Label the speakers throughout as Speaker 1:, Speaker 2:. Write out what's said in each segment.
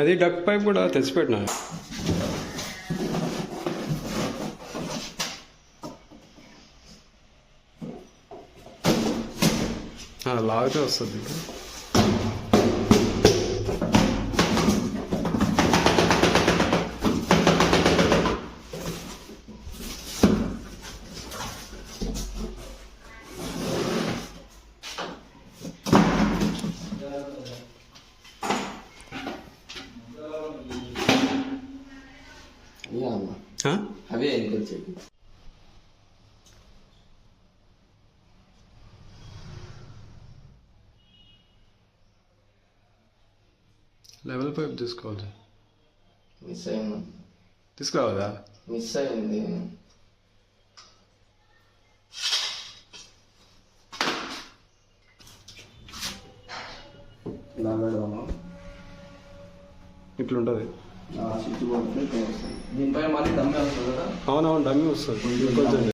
Speaker 1: అది duck pipe కూడా తెచ్చిపెట్టినా. లాగితే వస్తుంది.
Speaker 2: అవే వచ్చేది.
Speaker 1: లెవెల్ పైప్ తీసుకోవాలి.
Speaker 2: మిస్ అయింది.
Speaker 1: తీసుకురావదా?
Speaker 2: మిస్ అయింది. ఇలా పెడదాము.
Speaker 1: ఇట్లుంటుంది.
Speaker 2: స్విచ్ బోర్డ్ దీనిపై మళ్ళీ డమ్మి వస్తుంది కదా?
Speaker 1: అవునవును, డమ్మి వస్తుంది.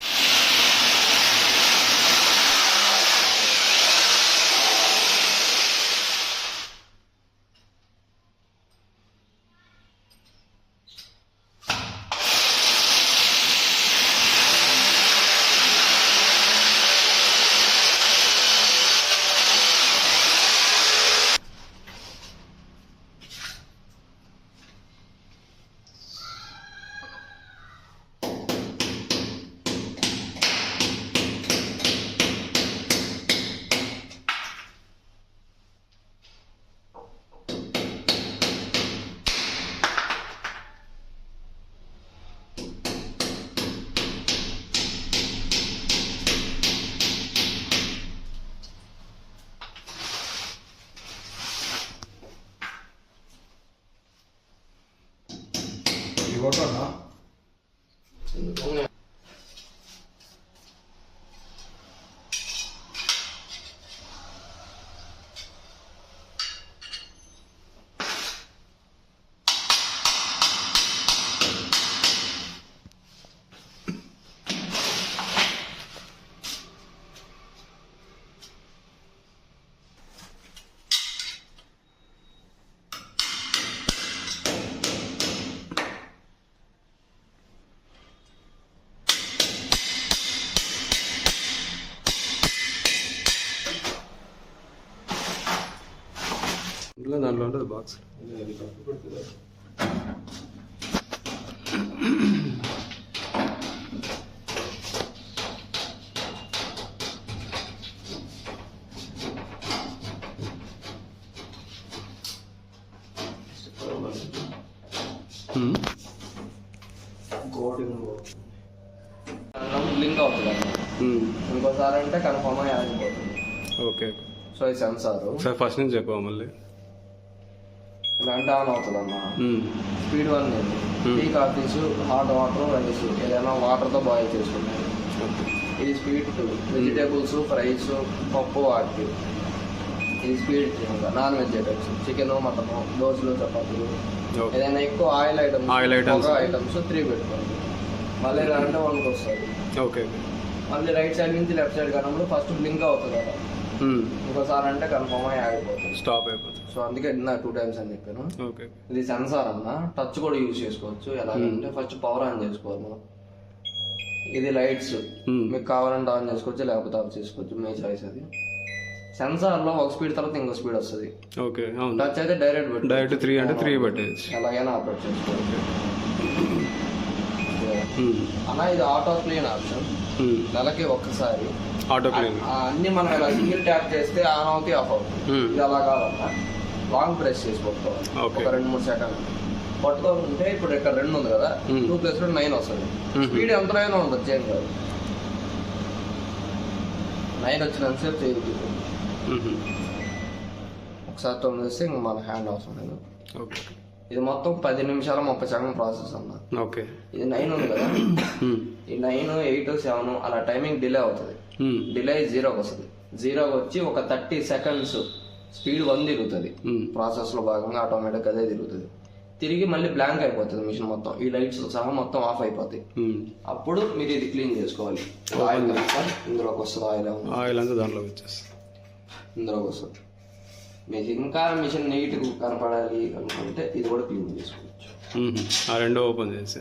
Speaker 2: కొట్టా
Speaker 1: దాంట్లో ఉంటుంది బాక్స్.
Speaker 2: లింక్ అవుతుంది. ఇంకోసారి అంటే కన్ఫర్మ్ గా ఆగిపోతుంది.
Speaker 1: ఓకే.
Speaker 2: సో ఈ సెన్సార్
Speaker 1: సార్ ఫస్ట్ నుంచి చెప్పావు మళ్ళీ.
Speaker 2: గంట ఆన్ అవుతుంది అన్న. Speed 1 tea coffees, hot water, rice ఏదైనా వాటర్తో బాయిల్ చేసుకున్నాయి. ఇది స్పీడ్ 2 వెజిటేబుల్స్, ఫ్రైస్, పప్పు వాటి. ఇది speed 3 non veg items, chicken, mutton, దోశలు, చపాతీలు ఏదైనా ఎక్కువ ఆయిల్ ఐటమ్స్ 3 పెట్టుకోండి. మళ్ళీ అంటే 1కి వస్తుంది.
Speaker 1: ఓకే. మళ్ళీ
Speaker 2: రైట్ సైడ్ నుంచి లెఫ్ట్ సైడ్ కాలంలో ఫస్ట్ బ్లింక్ అవుతుంది కదా. ఇంకోసారి అంటే కన్ఫర్మ్ అయ్యి ఆగిపోతుంది,
Speaker 1: స్టాప్ అయిపోతుంది.
Speaker 2: సో అందుకే నా 2 times అని చెప్పాను.
Speaker 1: ఓకే.
Speaker 2: ఇది సెన్సార్ అన్న, టచ్ కూడా యూజ్ చేసుకోవచ్చు. ఎలాగంటే ఫస్ట్ పవర్ ఆన్ చేసుకోవాలి. ఇది లైట్స్ మీకు కావాలంటే ఆన్ చేసుకోవచ్చు, లేకపోతే ఆఫ్ చేసుకోవచ్చు, మీ చాయిస్ అది. సెన్సార్ లో ఒక స్పీడ్ తర్వాత ఇంకో స్పీడ్ వస్తుంది.
Speaker 1: ఓకే.
Speaker 2: టచ్ అయితే డైరెక్ట్
Speaker 1: 3 అంటే 3 పెట్టేసి
Speaker 2: ఎలాగైనా ఆపరేట్ చేసుకోవచ్చు అన్న. ఇది ఆటో క్లీన్ ఆప్షన్, నెలకి ఒక్కసారి
Speaker 1: ఆటో క్లీన్.
Speaker 2: అన్ని మనం ఇలా సింగిల్ ట్యాప్ చేస్తే ఆన్ అవుతాయి, ఆఫ్ అవుతుంది. ఇది అలా కాదన్న, లాంగ్ ప్రెస్ చేసి పట్టుకోవాలి. ఒక 2-3 సెకండ్ పట్టుకోకుంటే ఇప్పుడు ఇక్కడ 2 ఉంది కదా, 2 + 2 9 వస్తుంది. స్పీడ్ ఎంతైనా ఉంటుంది, చేంజ్ కాదు. 9 వచ్చినంతసేపు చేయాలి. ఒకసారి 9 వస్తే ఇంక మన హ్యాండ్ అవసరం లేదు. ఇది మొత్తం 10 నిమిషాల 30 సెకండ్ ప్రాసెస్ అన్న.
Speaker 1: ఓకే.
Speaker 2: ఇది 9 ఉంది కదా, ఈ 9, 8, 7 అలా టైమింగ్ డిలే అవుతుంది. డిలే 0కి వస్తుంది. 0కి వచ్చి ఒక 30 సెకండ్స్ స్పీడ్ 1 తిరుగుతుంది. ప్రాసెస్ లో భాగంగా ఆటోమేటిక్ అదే తిరుగుతుంది. తిరిగి మళ్ళీ బ్లాంక్ అయిపోతుంది మిషన్ మొత్తం. ఈ లైట్స్ సహా మొత్తం ఆఫ్ అయిపోతాయి. అప్పుడు మీరు ఇది క్లీన్ చేసుకోవాలి. ఆయిల్ ఇందులోకి వస్తుంది. ఆయిల్ అంతా
Speaker 1: దాంట్లోకి వచ్చేస్తుంది.
Speaker 2: ఇందులోకి వస్తుంది. ఇంకా మిషన్ నీట్ కనపడాలి అనుకుంటే ఇది కూడా క్లీన్ చేసుకోవచ్చు.
Speaker 1: ఆ రెండు ఓపెన్ చేసి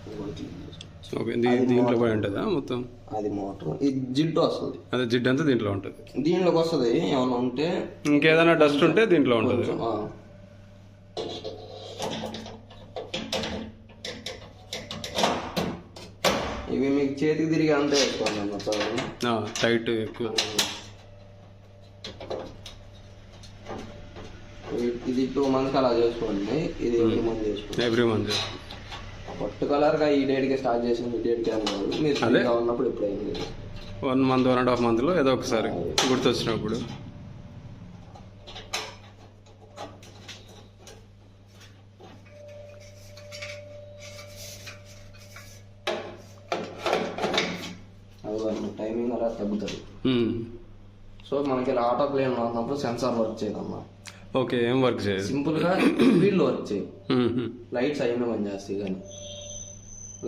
Speaker 2: ఇది కూడా clean చేసుకోవచ్చు.
Speaker 1: ఓకే దీంట్లో కూడా ఉంటుందా మొత్తం?
Speaker 2: అది మోటార్, ఇది జిడ్డు వస్తుంది,
Speaker 1: అదే జిడ్ అంతా దీంట్లో ఉంటుంది.
Speaker 2: దీంట్లోకి వస్తుంది. ఏమైనా ఉంటే
Speaker 1: ఇంకేదైనా డస్ట్ ఉంటే దీంట్లో ఉంటుంది.
Speaker 2: కొంచెం, ఇవి మీకు చేతికి తిరిగి అంతే వేసుకోండి అన్న చాలా
Speaker 1: టైట్ ఎక్కువ.
Speaker 2: ఇది 2 months అలా చేసుకోండి. ఇది ఎవ్రీ మంత్ చేసుకోండి.
Speaker 1: ఎవ్రీ మంత్
Speaker 2: పర్టికులర్గా ఈ డేట్కి స్టార్ట్ చేసిన ఈ డేట్కి అని కాదు, మీరు ఫ్రీగా ఉన్నప్పుడు ఎప్పుడైంది
Speaker 1: 1 month 1.5 monthలో ఏదో ఒకసారి గుర్తొచ్చినప్పుడు.
Speaker 2: అది టైమింగ్ అలా తగ్గుతుంది. సో మనకి ఇలా ఆటో ప్లేన్ ఉన్నప్పుడు సెన్సార్ వర్క్ చేయదమ్మా.
Speaker 1: ఓకే, ఏం వర్క్ చేయదు,
Speaker 2: సింపుల్గా స్పీడ్లో వర్క్ చేయదు. లైట్స్ అయినా బంద్ చేస్తాయి, కానీ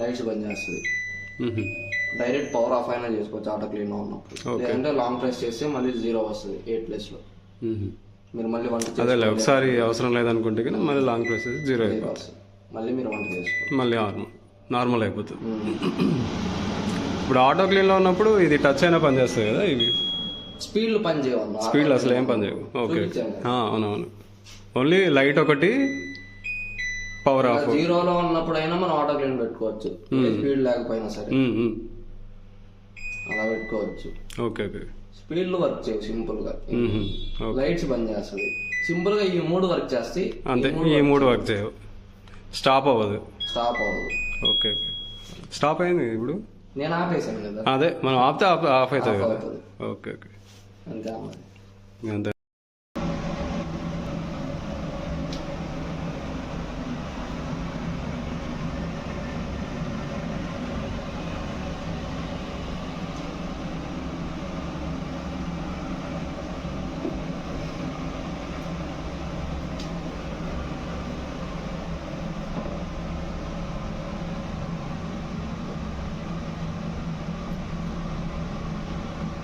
Speaker 2: లైట్స్ బంద్ చేస్తుంది. డైరెక్ట్ పవర్ ఆఫ్ అయినా చేసుకోవచ్చు ఆటో క్లీన్ ఉన్నప్పుడు. లేదంటే లాంగ్ ప్రెస్ చేస్తే మళ్ళీ 0 వస్తుంది 8 ప్లేస్లో. మీరు మళ్ళీ వంట
Speaker 1: అదే ఒకసారి అవసరం లేదనుకుంటే కానీ మళ్ళీ లాంగ్ ప్రెస్ 0
Speaker 2: వస్తుంది. మళ్ళీ మీరు వంట చేసుకోవాలి,
Speaker 1: మళ్ళీ నార్మల్ అయిపోతుంది. ఇప్పుడు ఆటో క్లీన్లో ఉన్నప్పుడు ఇది టచ్ అయినా పని చేస్తుంది కదా, ఇవి
Speaker 2: స్పీడ్లో పని చేయవన్నా.
Speaker 1: స్పీడ్లో అసలు ఏం పని చేయవు. ఓకే, అవునవును. ఓన్లీ లైట్ ఒకటి పవర్ ఆఫ్.
Speaker 2: 0లో ఉన్నప్పుడైనా మనం ఆటో క్లీన్ పెట్టుకోవచ్చు, స్పీడ్ లేకపోయినా సరే అలా పెట్టుకోవచ్చు.
Speaker 1: Okay okay.
Speaker 2: స్పీడ్లో వర్క్ చేయవు, సింపుల్గా లైట్స్ బంద్ చేస్తుంది. సింపుల్గా ఈ 3 వర్క్ చేస్తే
Speaker 1: అంతే. ఈ 3 వర్క్ చేయవు, స్టాప్ అవ్వదు.
Speaker 2: స్టాప్ అవ్వదు.
Speaker 1: Okay okay. స్టాప్ అయింది ఇప్పుడు,
Speaker 2: నేను ఆపేసాను కదా.
Speaker 1: అదే మనం ఆపితే ఆఫ్ అవుతుంది కదా. ఓకే ఓకే,
Speaker 2: అంతే.
Speaker 1: అంతే.